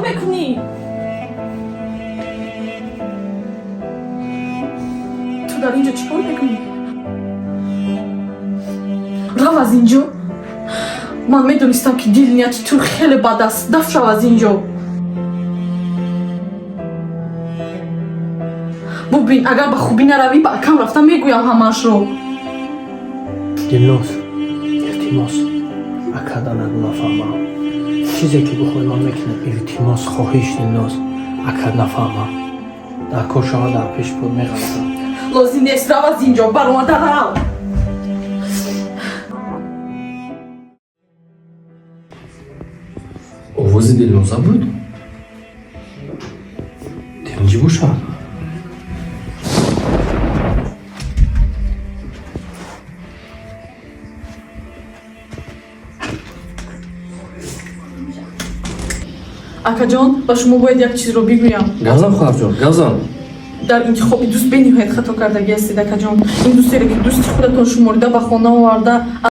میکنی؟ تو در اینجا چیکار میکنی؟ رو از اینجا. من میدونستم که دل نیت تو خیلی بد است. دفع شو از اینجا. ببین اگر به خوبی نروی به اکم رفتم میگویم همش رو. دلناز التماس اکدا نگو نفهمم. چیزی که بخوای من میکنم التماس خواهش دلناز اکد نفهمم. در کار شما در پیش بود میخواستم. لازم نیست رو از اینجا برآمده رو. آواز دلنازه بود؟ دلنجی باشد؟ اکا جان با شما باید یک چیز رو بگویم. گازم خواهر جان گازم. در انتخاب دوست بنهایت خطا کردگی هستید اکا جان. این دوستی که دوست خودتون شمرده به خانه آورده